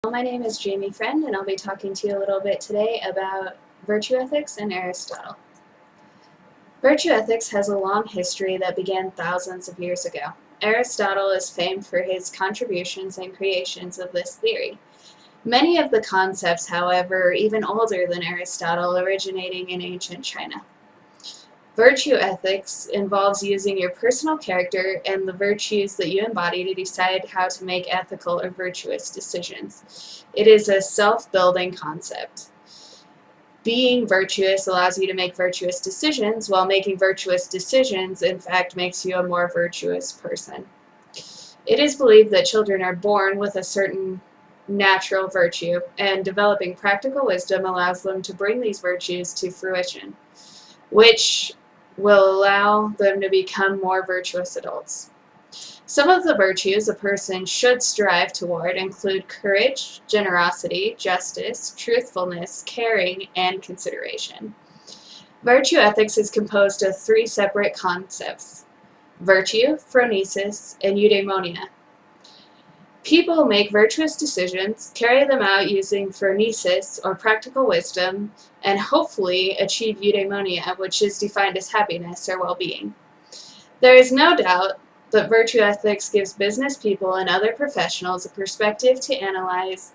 My name is Jamie Friend, and I'll be talking to you a little bit today about virtue ethics and Aristotle. Virtue ethics has a long history that began thousands of years ago. Aristotle is famed for his contributions and creations of this theory. Many of the concepts, however, are even older than Aristotle, originating in ancient China. Virtue ethics involves using your personal character and the virtues that you embody to decide how to make ethical or virtuous decisions. It is a self-building concept. Being virtuous allows you to make virtuous decisions, while making virtuous decisions, in fact, makes you a more virtuous person. It is believed that children are born with a certain natural virtue, and developing practical wisdom allows them to bring these virtues to fruition, which will allow them to become more virtuous adults. Some of the virtues a person should strive toward include courage, generosity, justice, truthfulness, caring, and consideration. Virtue ethics is composed of three separate concepts: virtue, phronesis, and eudaimonia. People make virtuous decisions, carry them out using phronesis, or practical wisdom, and hopefully achieve eudaimonia, which is defined as happiness or well-being. There is no doubt that virtue ethics gives business people and other professionals a perspective to analyze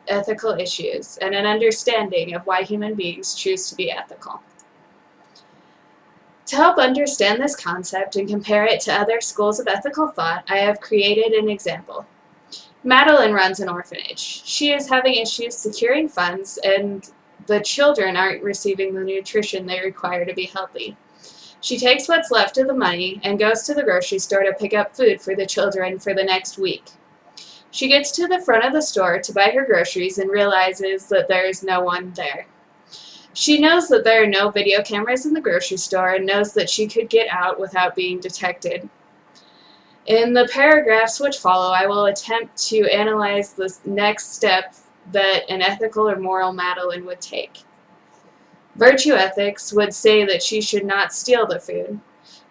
ethical issues and an understanding of why human beings choose to be ethical. To help understand this concept and compare it to other schools of ethical thought, I have created an example. Madeline runs an orphanage. She is having issues securing funds, and the children aren't receiving the nutrition they require to be healthy. She takes what's left of the money and goes to the grocery store to pick up food for the children for the next week. She gets to the front of the store to buy her groceries and realizes that there is no one there. She knows that there are no video cameras in the grocery store and knows that she could get out without being detected. In the paragraphs which follow, I will attempt to analyze the next step that an ethical or moral Madeline would take. Virtue ethics would say that she should not steal the food.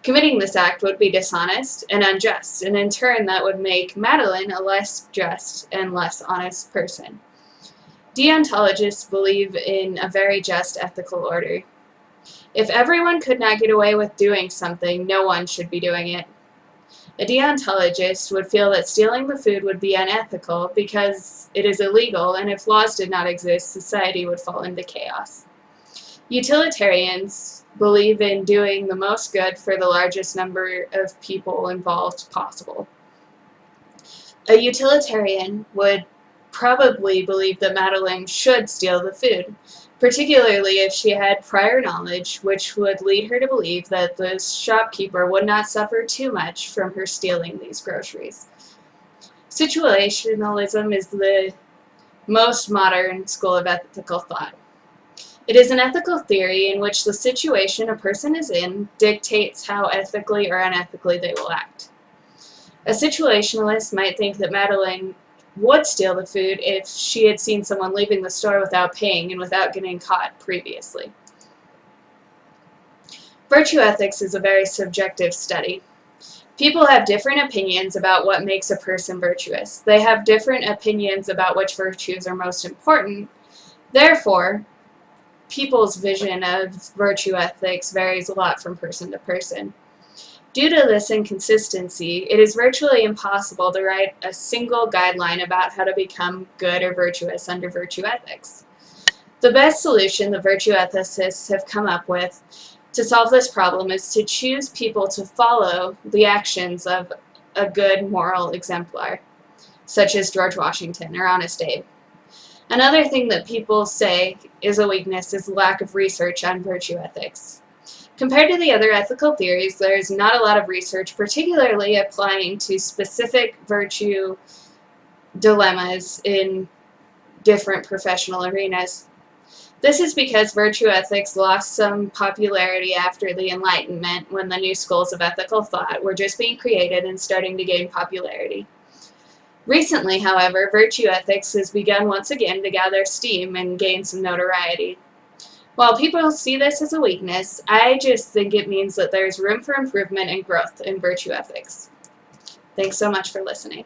Committing this act would be dishonest and unjust, and in turn that would make Madeline a less just and less honest person. Deontologists believe in a very just ethical order. If everyone could not get away with doing something, no one should be doing it. A deontologist would feel that stealing the food would be unethical because it is illegal, and if laws did not exist, society would fall into chaos. Utilitarians believe in doing the most good for the largest number of people involved possible. A utilitarian would probably believe that Madeline should steal the food, particularly if she had prior knowledge, which would lead her to believe that the shopkeeper would not suffer too much from her stealing these groceries. Situationalism is the most modern school of ethical thought. It is an ethical theory in which the situation a person is in dictates how ethically or unethically they will act. A situationalist might think that Madeline would steal the food if she had seen someone leaving the store without paying and without getting caught previously. Virtue ethics is a very subjective study. People have different opinions about what makes a person virtuous. They have different opinions about which virtues are most important. Therefore, people's vision of virtue ethics varies a lot from person to person. Due to this inconsistency, it is virtually impossible to write a single guideline about how to become good or virtuous under virtue ethics. The best solution the virtue ethicists have come up with to solve this problem is to choose people to follow the actions of a good moral exemplar, such as George Washington or Honest Abe. Another thing that people say is a weakness is lack of research on virtue ethics. Compared to the other ethical theories, there is not a lot of research, particularly applying to specific virtue dilemmas in different professional arenas. This is because virtue ethics lost some popularity after the Enlightenment, when the new schools of ethical thought were just being created and starting to gain popularity. Recently, however, virtue ethics has begun once again to gather steam and gain some notoriety. While people see this as a weakness, I just think it means that there's room for improvement and growth in virtue ethics. Thanks so much for listening.